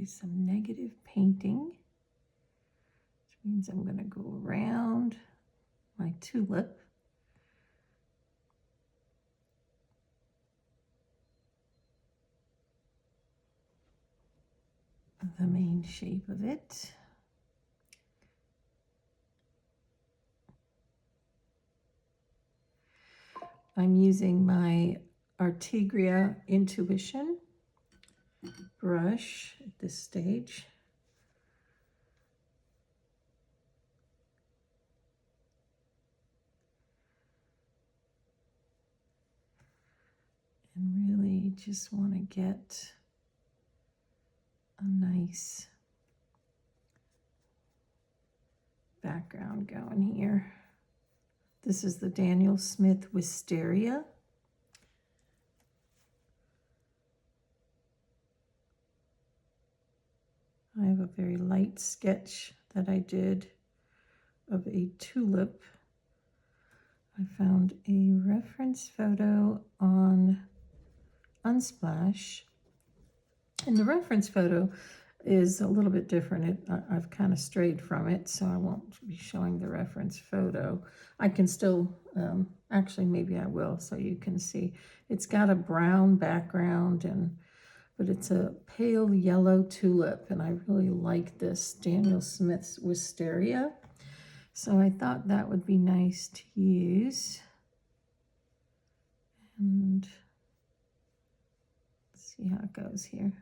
do some negative painting, which means I'm going to go around my tulip. The main shape of it. I'm using my Artigria Intuition brush at this stage. And really just want to get a nice background going here. This is the Daniel Smith Wisteria. I have a very light sketch that I did of a tulip. I found a reference photo on Unsplash, and the reference photo is a little bit different. I've kind of strayed from it, so I won't be showing the reference photo. I can still, actually maybe I will, so you can see. It's got a brown background, but it's a pale yellow tulip, and I really like this Daniel Smith's Wisteria. So I thought that would be nice to use. And let's see how it goes here.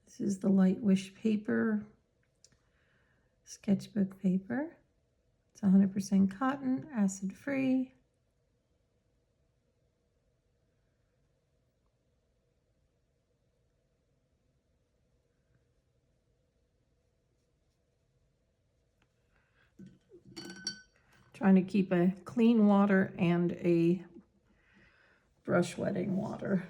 This is the Light Wish paper, sketchbook paper. It's 100% cotton, acid-free. Trying to keep a clean water and a brush wetting water.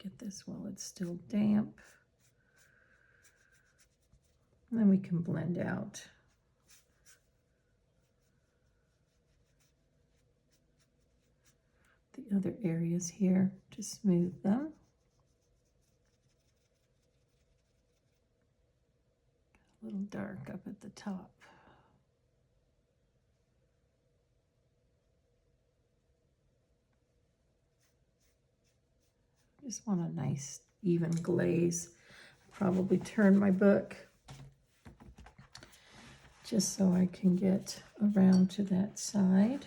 Get this while it's still damp. And then we can blend out the other areas here to smooth them. A little dark up at the top. Just want a nice even glaze. Probably turn my book just so I can get around to that side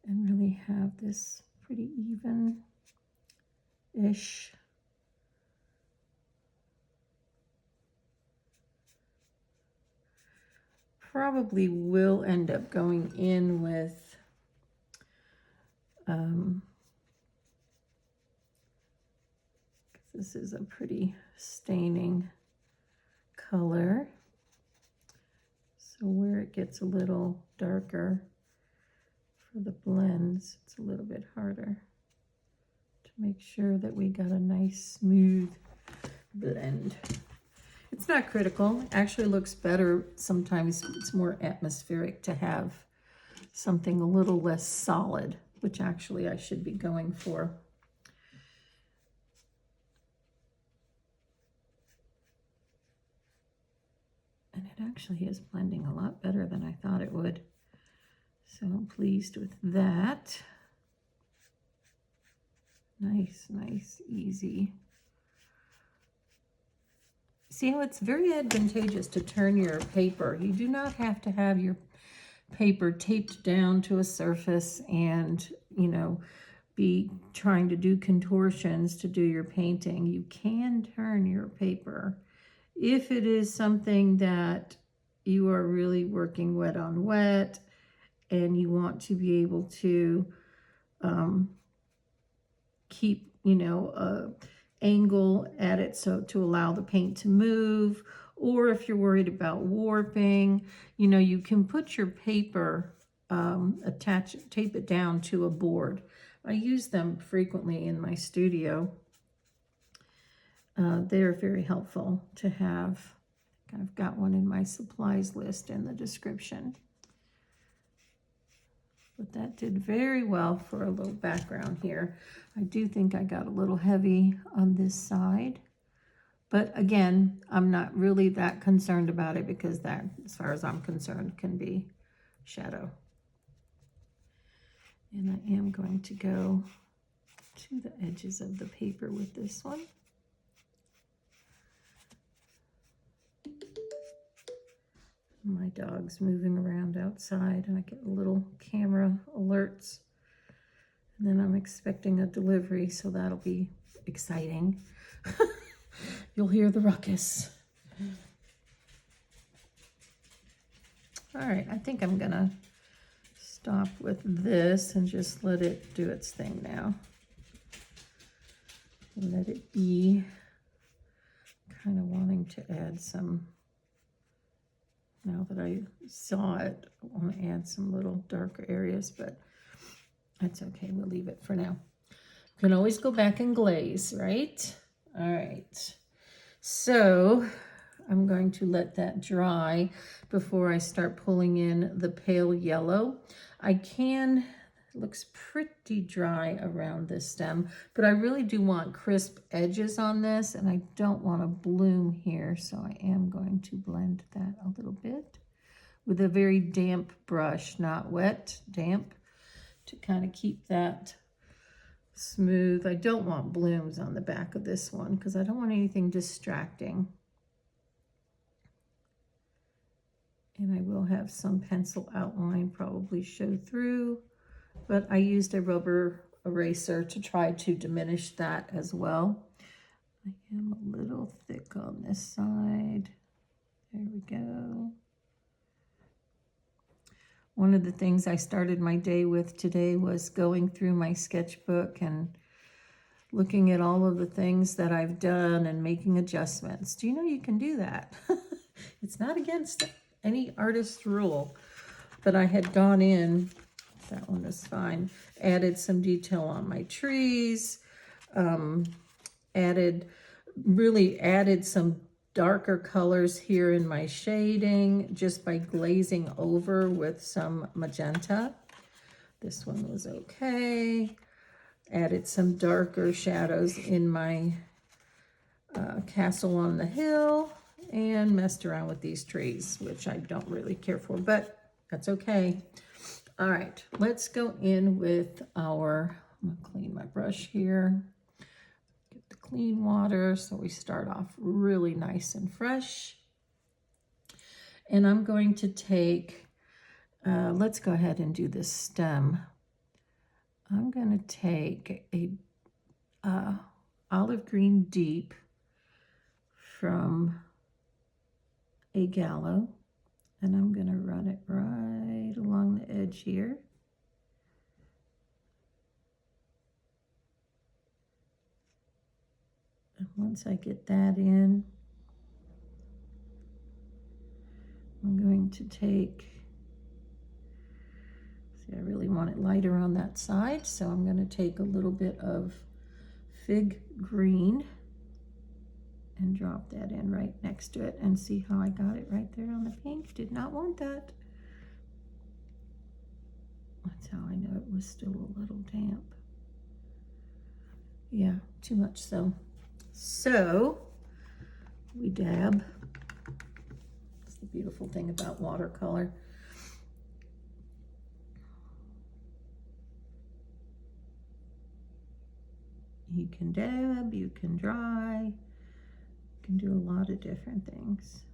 and really have this pretty even-ish. Probably will end up going in with this is a pretty staining color. So where it gets a little darker for the blends, it's a little bit harder to make sure that we got a nice smooth blend. It's not critical. It actually looks better. Sometimes it's more atmospheric to have something a little less solid, which actually I should be going for. And it actually is blending a lot better than I thought it would. So I'm pleased with that. Nice, nice, easy. See how it's very advantageous to turn your paper. You do not have to have your paper taped down to a surface and, you know, be trying to do contortions to do your painting. You can turn your paper. If it is something that you are really working wet on wet and you want to be able to keep, you know, angle at it so to allow the paint to move, or if you're worried about warping, you know, you can put your paper, tape it down to a board. I use them frequently in my studio. They're very helpful to have. I've got one in my supplies list in the description. But that did very well for a little background here. I do think I got a little heavy on this side. But again, I'm not really that concerned about it because that, as far as I'm concerned, can be shadow. And I am going to go to the edges of the paper with this one. My dog's moving around outside and I get little camera alerts. And then I'm expecting a delivery, so that'll be exciting. You'll hear the ruckus. All right, I think I'm gonna stop with this and just let it do its thing now. Let it be. Kind of wanting to add some, now that I saw it, I want to add some little darker areas, but that's okay, we'll leave it for now. You can always go back and glaze, right? All right, so I'm going to let that dry before I start pulling in the pale yellow. It looks pretty dry around this stem, but I really do want crisp edges on this, and I don't want a bloom here, so I am going to blend that a little bit with a very damp brush, not wet, damp, to kind of keep that smooth. I don't want blooms on the back of this one because I don't want anything distracting. And I will have some pencil outline probably show through, but I used a rubber eraser to try to diminish that as well. I am a little thick on this side. There we go. One of the things I started my day with today was going through my sketchbook and looking at all of the things that I've done and making adjustments. Do you know you can do that? It's not against any artist's rule, but I had gone in, that one is fine, added some detail on my trees, added some darker colors here in my shading just by glazing over with some magenta. This one was okay. Added some darker shadows in my castle on the hill and messed around with these trees, which I don't really care for, but that's okay. All right, let's go in with our, I'm gonna clean my brush here. Get the clean water so we start off really nice and fresh. And I'm going to take, let's go ahead and do this stem. I'm gonna take a olive green deep from a gallow, and I'm gonna run it right along the edge here. And once I get that in, I'm going to take, see, I really want it lighter on that side, so I'm going to take a little bit of fig green and drop that in right next to it, and see how I got it right there on the pink. Did not want that. That's how I know it was still a little damp. Yeah, too much so. So we dab. That's the beautiful thing about watercolor. You can dab, you can dry, you can do a lot of different things.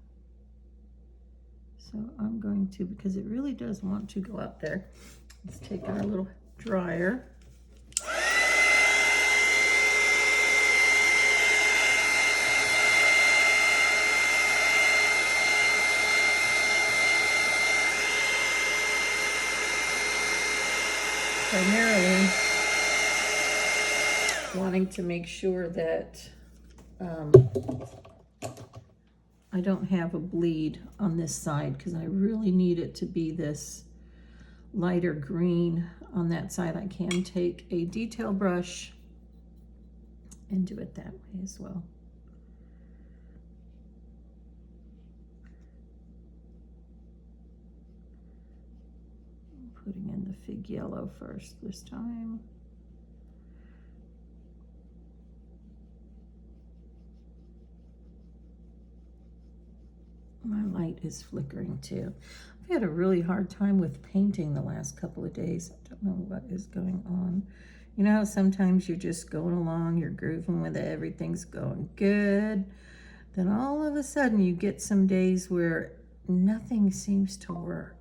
So I'm going to, because it really does want to go up there, let's take our little dryer. Primarily wanting to make sure that I don't have a bleed on this side, because I really need it to be this lighter green on that side. I can take a detail brush and do it that way as well. putting in the fig yellow first this time. My light is flickering too. I've had a really hard time with painting the last couple of days. I don't know what is going on. You know how sometimes you're just going along, you're grooving with it, everything's going good. Then all of a sudden you get some days where nothing seems to work.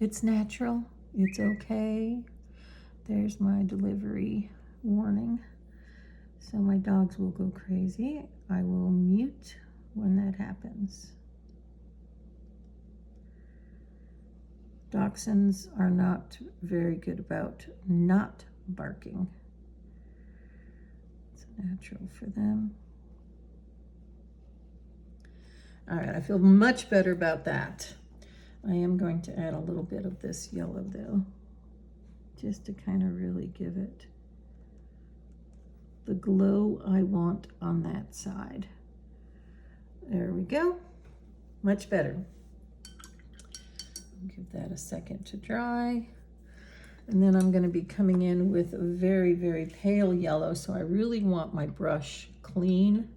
It's natural, it's okay. There's my delivery warning. So my dogs will go crazy. I will mute when that happens. Dachshunds are not very good about not barking. It's natural for them. All right, I feel much better about that. I am going to add a little bit of this yellow though, just to kind of really give it the glow I want on that side. There we go, much better. Give that a second to dry. And then I'm going to be coming in with a very, very pale yellow, so I really want my brush clean.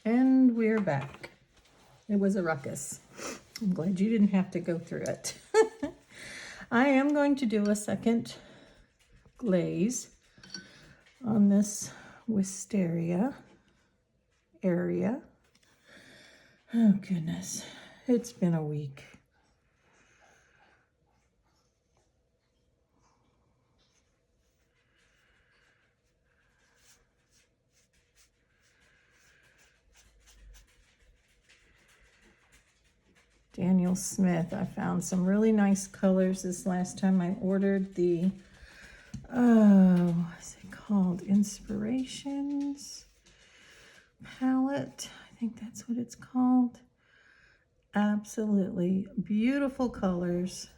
And we're back. It was a ruckus. I'm glad you didn't have to go through it. I am going to do a second glaze on this wisteria area. Oh goodness, it's been a week. Daniel Smith, I found some really nice colors this last time I ordered the, what's it called? Inspirations palette. I think that's what it's called. Absolutely beautiful colors.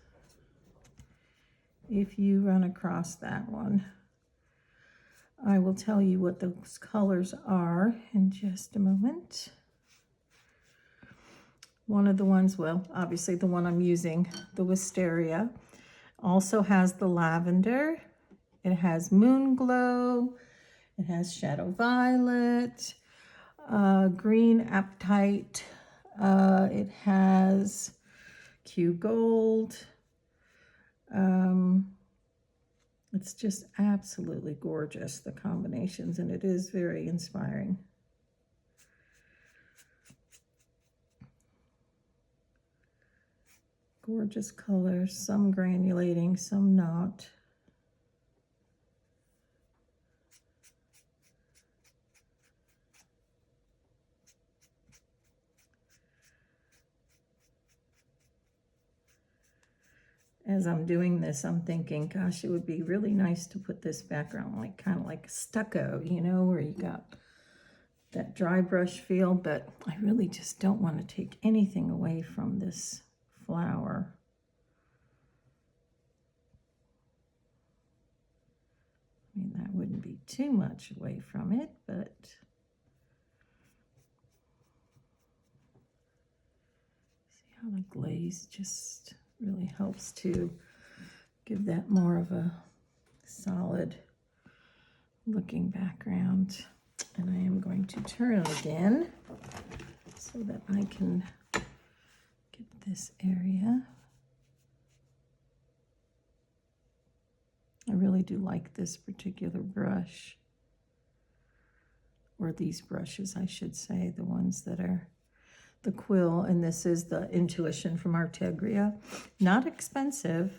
If you run across that one, I will tell you what those colors are in just a moment. One of the ones, well, obviously the one I'm using, the wisteria, also has the lavender. It has moon glow. It has shadow violet, green apatite. It has Q gold. It's just absolutely gorgeous, the combinations, and it is very inspiring. Gorgeous colors, some granulating, some not. As I'm doing this, I'm thinking, gosh, it would be really nice to put this background like kind of like stucco, you know, where you got that dry brush feel, but I really just don't want to take anything away from this flower. I mean, that wouldn't be too much away from it, but see how the glaze just really helps to give that more of a solid looking background. And I am going to turn it again so that I can get this area. I really do like this particular brush, or these brushes, I should say, the ones that are the quill, and this is the Intuition from Artegria. Not expensive,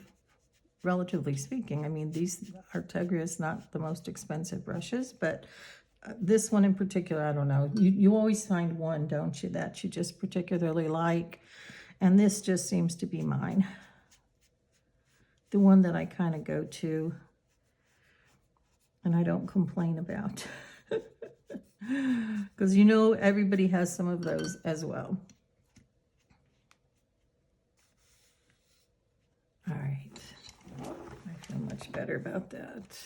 relatively speaking. I mean, these Artegria is not the most expensive brushes, but this one in particular, I don't know. You always find one, don't you, that you just particularly like, and this just seems to be mine. The one that I kind of go to and I don't complain about. Because you know everybody has some of those as well. All right, I feel much better about that.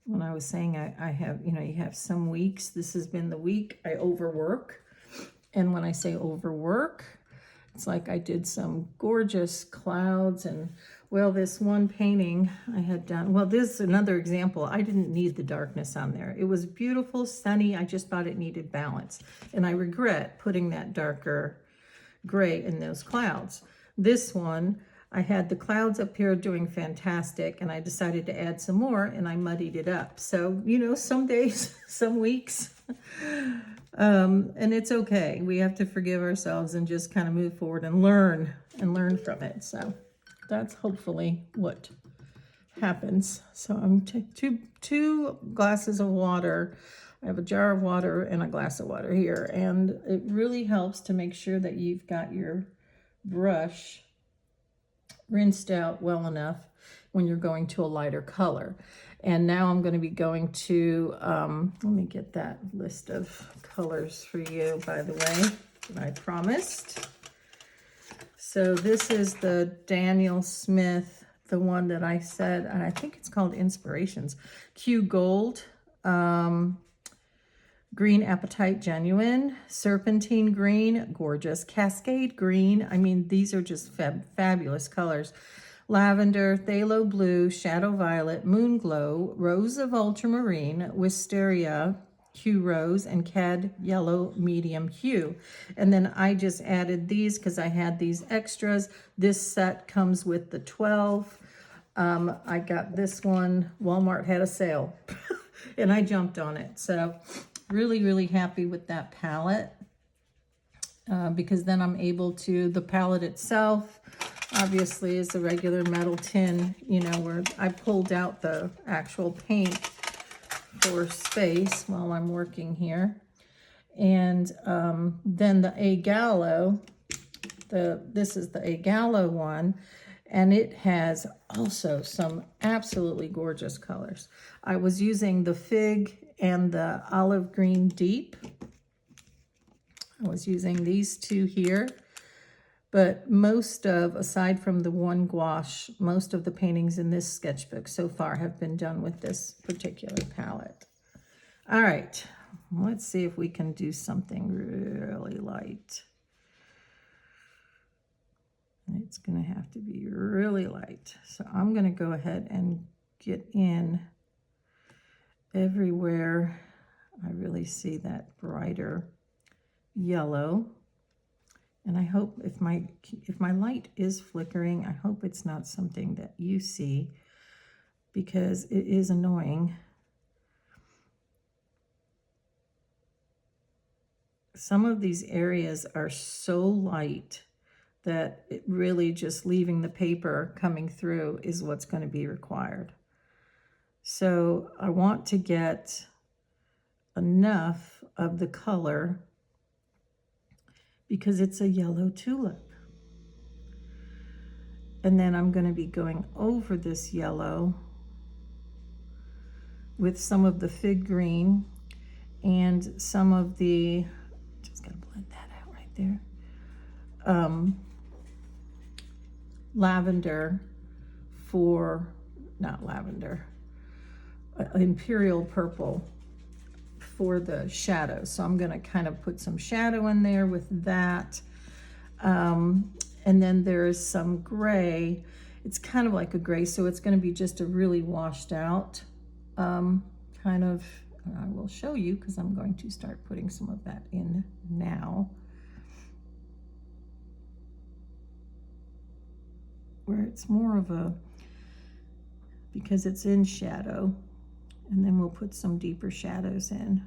when I was saying I have, you know, you have some weeks, this has been the week I overwork. And when I say overwork, it's like I did some gorgeous clouds and, well, this one painting I had done, well, this is another example. I didn't need the darkness on there. It was beautiful, sunny. I just thought it needed balance. And I regret putting that darker gray in those clouds. This one, I had the clouds up here doing fantastic, and I decided to add some more, and I muddied it up. So, you know, some days, some weeks, and it's okay. We have to forgive ourselves and just kind of move forward and learn from it. So that's hopefully what happens. So I'm two glasses of water. I have a jar of water and a glass of water here, and it really helps to make sure that you've got your brush rinsed out well enough when you're going to a lighter color. And now I'm going to be going to, let me get that list of colors for you, by the way, that I promised. So this is the Daniel Smith, the one that I said, and I think it's called Inspirations. Q Gold, Green Apatite Genuine, Serpentine Green, gorgeous, Cascade Green. I mean, these are just fabulous colors. Lavender, Phthalo Blue, Shadow Violet, Moon Glow, Rose of Ultramarine, Wisteria, Hue Rose, and Cad Yellow Medium Hue. And then I just added these because I had these extras. This set comes with the 12. I got this one. Walmart had a sale and I jumped on it. So really, really happy with that palette because then I'm able to, the palette itself obviously is a regular metal tin, you know, where I pulled out the actual paint for space while I'm working here. And then the A Gallo, this is the A Gallo one, and it has also some absolutely gorgeous colors. I was using the Fig and the Olive Green Deep. I was using these two here. But most of, aside from the one gouache, most of the paintings in this sketchbook so far have been done with this particular palette. All right, let's see if we can do something really light. It's gonna have to be really light. So I'm gonna go ahead and get in everywhere I really see that brighter yellow. And I hope if my light is flickering, I hope it's not something that you see, because it is annoying. Some of these areas are so light that it really just leaving the paper coming through is what's going to be required. So I want to get enough of the color because it's a yellow tulip. And then I'm going to be going over this yellow with some of the fig green and some of the, just got to blend that out right there, lavender for, not lavender, imperial purple for the shadow. So I'm going to kind of put some shadow in there with that. And then there's some gray. It's kind of like a gray, so it's going to be just a really washed out kind of, I will show you because I'm going to start putting some of that in now. Where it's more of a, because it's in shadow. And then we'll put some deeper shadows in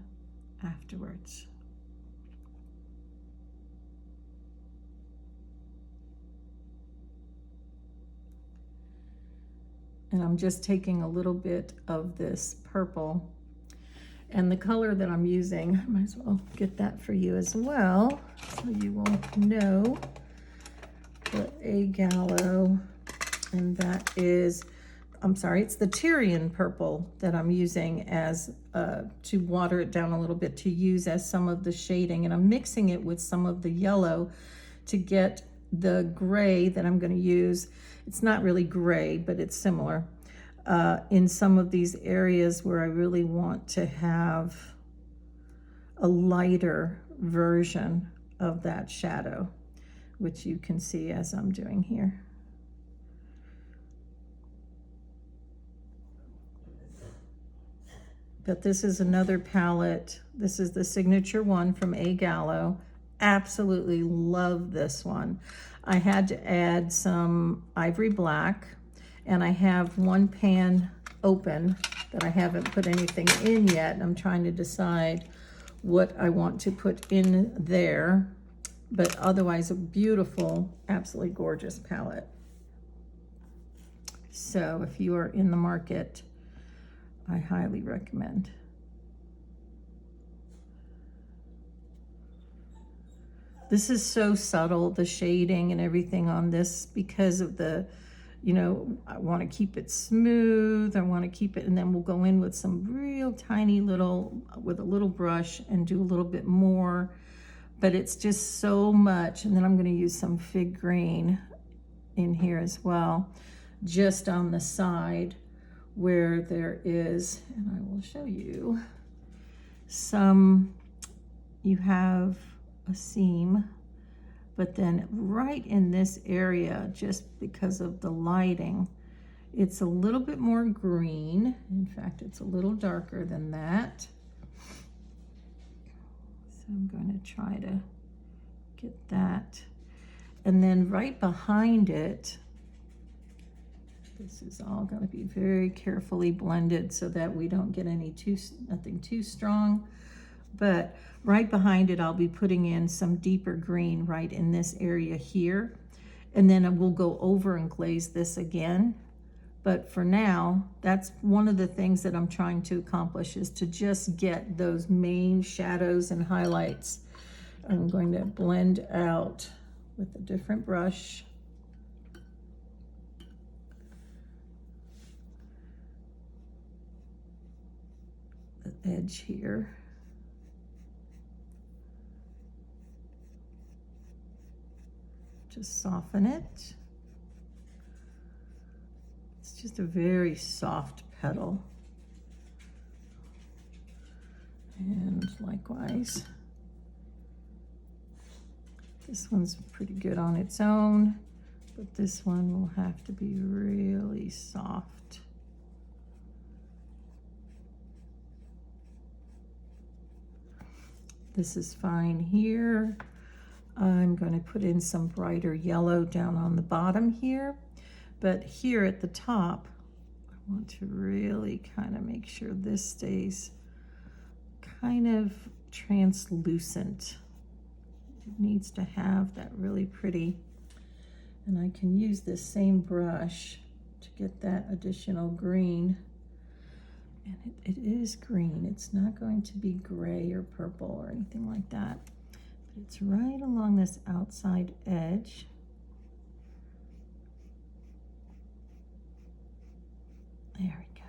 afterwards. And I'm just taking a little bit of this purple. And the color that I'm using, I might as well get that for you as well, so you will know the A Gallo, and that is, I'm sorry, it's the Tyrian purple that I'm using as to water it down a little bit to use as some of the shading, and I'm mixing it with some of the yellow to get the gray that I'm going to use. It's not really gray, but it's similar, in some of these areas where I really want to have a lighter version of that shadow, which you can see as I'm doing here. But this is another palette. This is the signature one from A Gallo. Absolutely love this one. I had to add some ivory black, and I have one pan open that I haven't put anything in yet, and I'm trying to decide what I want to put in there. But otherwise, a beautiful, absolutely gorgeous palette. So if you are in the market, I highly recommend. This is so subtle, the shading and everything on this, because of the, you know, I want to keep it smooth. I want to keep it, and then we'll go in with some real tiny little, with a little brush and do a little bit more. But it's just so much. And then I'm going to use some fig green in here as well, just on the side where there is, and I will show you some, you have a seam, but then right in this area, just because of the lighting, it's a little bit more green. In fact, it's a little darker than that. So I'm going to try to get that. And then right behind it, this is all going to be very carefully blended so that we don't get nothing too strong. But right behind it, I'll be putting in some deeper green right in this area here. And then we'll go over and glaze this again. But for now, that's one of the things that I'm trying to accomplish, is to just get those main shadows and highlights. I'm going to blend out with a different brush. The edge here. Just soften it. It's just a very soft petal. And likewise, this one's pretty good on its own, but this one will have to be really soft. This is fine here. I'm going to put in some brighter yellow down on the bottom here, but here at the top, I want to really kind of make sure this stays kind of translucent. It needs to have that really pretty, and I can use this same brush to get that additional green. And it is green. It's not going to be gray or purple or anything like that. But it's right along this outside edge. There we go.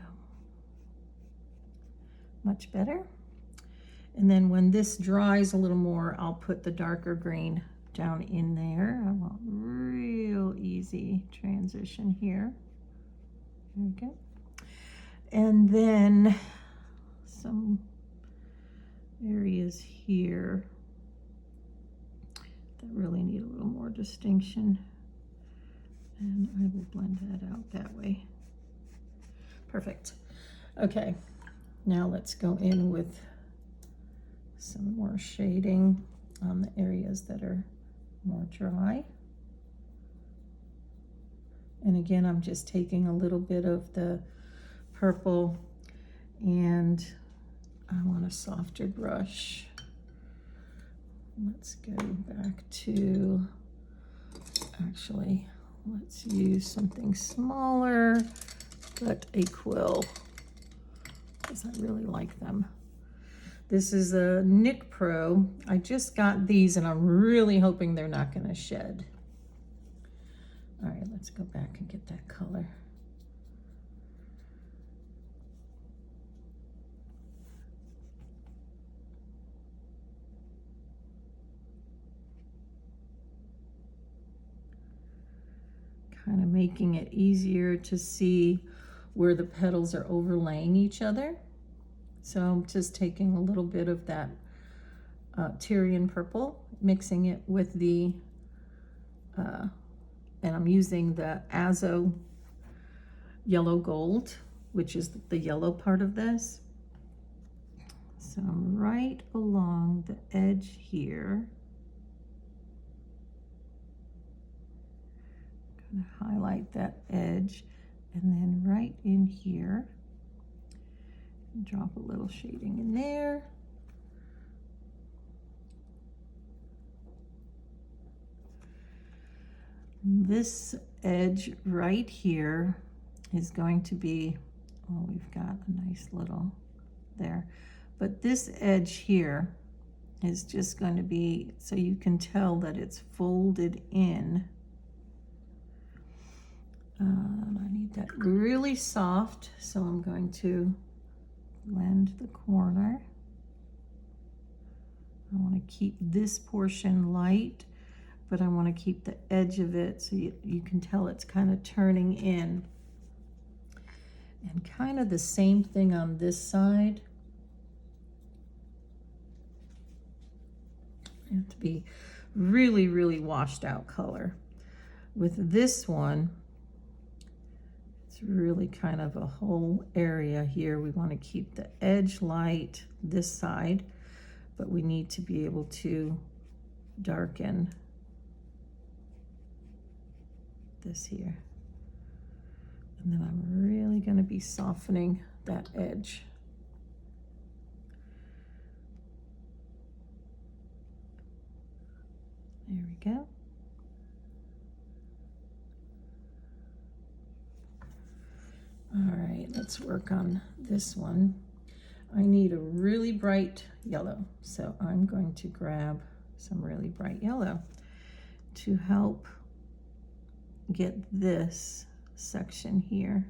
Much better. And then when this dries a little more, I'll put the darker green down in there. I want real easy transition here. There we go. And then some areas here that really need a little more distinction. And I will blend that out that way. Perfect. Okay, now let's go in with some more shading on the areas that are more dry. And again, I'm just taking a little bit of the purple, and I want a softer brush. Let's go back to, actually, let's use something smaller, but a quill, because I really like them. This is a Nick Pro. I just got these, and I'm really hoping they're not going to shed. All right, let's go back and get that color. Kind of making it easier to see where the petals are overlaying each other. So I'm just taking a little bit of that Tyrian purple, mixing it with the, and I'm using the Azo yellow gold, which is the yellow part of this. So I'm right along the edge here. I'm gonna highlight that edge, and then right in here, drop a little shading in there. This edge right here is going to be, oh, we've got a nice little there. But this edge here is just going to be, so you can tell that it's folded in. I need that really soft, so I'm going to blend the corner. I want to keep this portion light, but I want to keep the edge of it so you can tell it's kind of turning in. And kind of the same thing on this side. You have to be really, really washed out color. With this one, it's really kind of a whole area here. We want to keep the edge light this side, but we need to be able to darken this here. And then I'm really going to be softening that edge. There we go. All right, let's work on this one. I need a really bright yellow, so I'm going to grab some really bright yellow to help get this section here.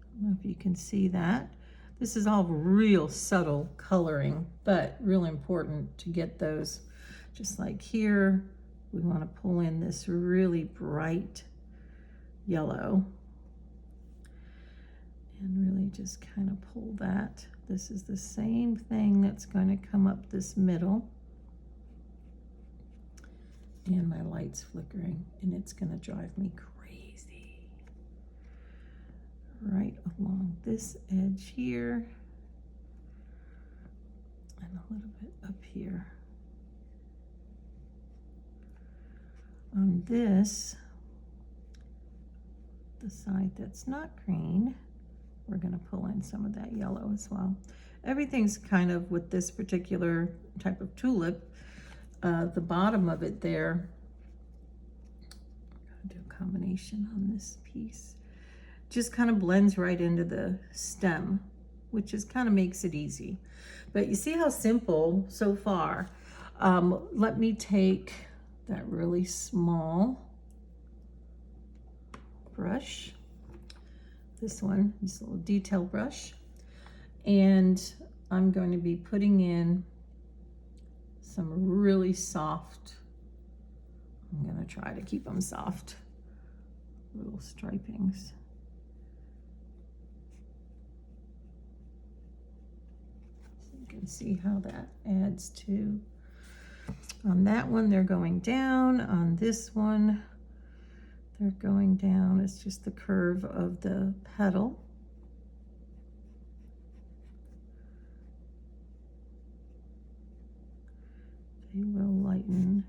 I don't know if you can see that. This is all real subtle coloring, but real important to get those. Just like here, we want to pull in this really bright yellow and really just kind of pull that. This is the same thing that's going to come up this middle. And my light's flickering, and it's going to drive me crazy. Right along this edge here, and a little bit up here. On this, the side that's not green, we're going to pull in some of that yellow as well. Everything's kind of, with this particular type of tulip, the bottom of it there, I'm going to do a combination on this piece, just kind of blends right into the stem, which is kind of makes it easy. But you see how simple so far. Let me take that really small brush, this one, this little detail brush, and I'm going to be putting in some really soft, I'm going to try to keep them soft, little stripings. So you can see how that adds to. On that one, they're going down. On this one, they're going down. It's just the curve of the petal. They will lighten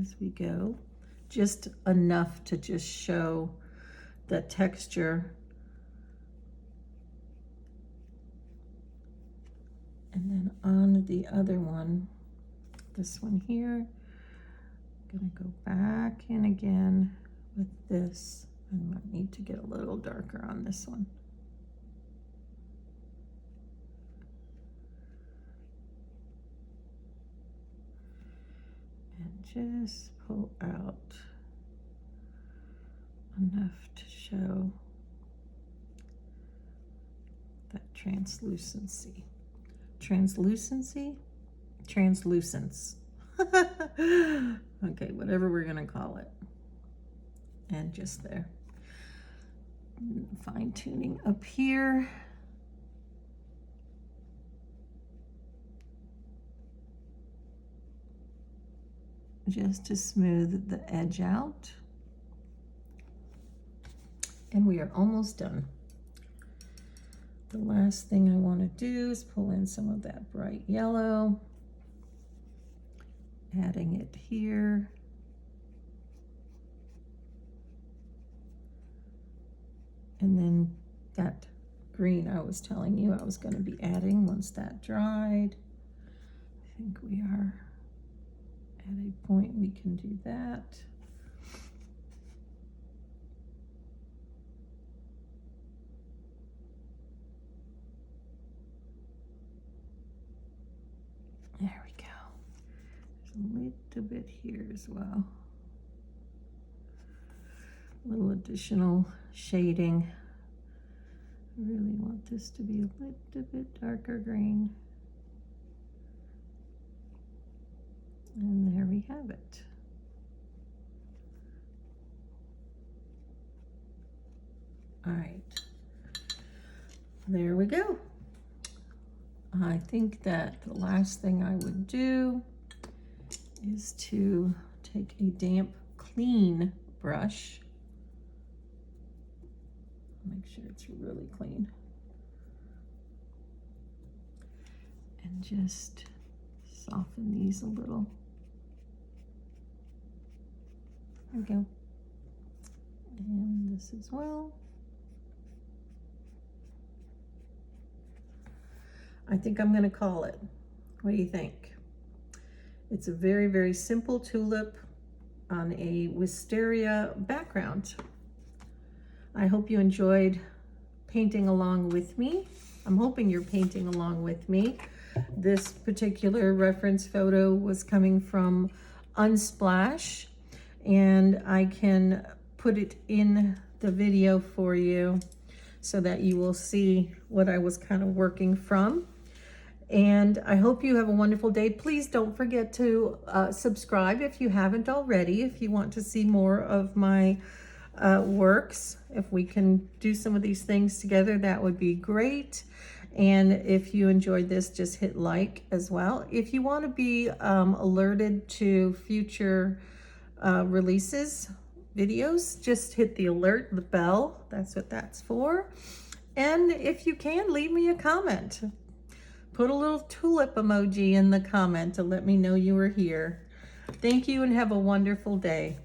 as we go. Just enough to just show the texture. And then on the other one, this one here, I'm gonna go back in again with this. I might need to get a little darker on this one. And just pull out enough to show that translucency. Translucence. Okay, whatever we're gonna call it. And just there. Fine tuning up here. Just to smooth the edge out. And we are almost done. The last thing I want to do is pull in some of that bright yellow, adding it here. And then that green I was telling you I was going to be adding once that dried. I think we are at a point we can do that. There we go. There's a little bit here as well. A little additional shading. I really want this to be a little bit darker green. And there we have it. All right, there we go. I think that the last thing I would do is to take a damp, clean brush. Make sure it's really clean. And just soften these a little. There we go. And this as well. I think I'm going to call it. What do you think? It's a very, very simple tulip on a wisteria background. I hope you enjoyed painting along with me. I'm hoping you're painting along with me. This particular reference photo was coming from Unsplash, and I can put it in the video for you so that you will see what I was kind of working from. And I hope you have a wonderful day. Please don't forget to subscribe if you haven't already, if you want to see more of my works. If we can do some of these things together, that would be great. And if you enjoyed this, just hit like as well. If you want to be alerted to future releases, videos, just hit the alert, the bell. That's what that's for. And if you can, leave me a comment. Put a little tulip emoji in the comment to let me know you were here. Thank you and have a wonderful day.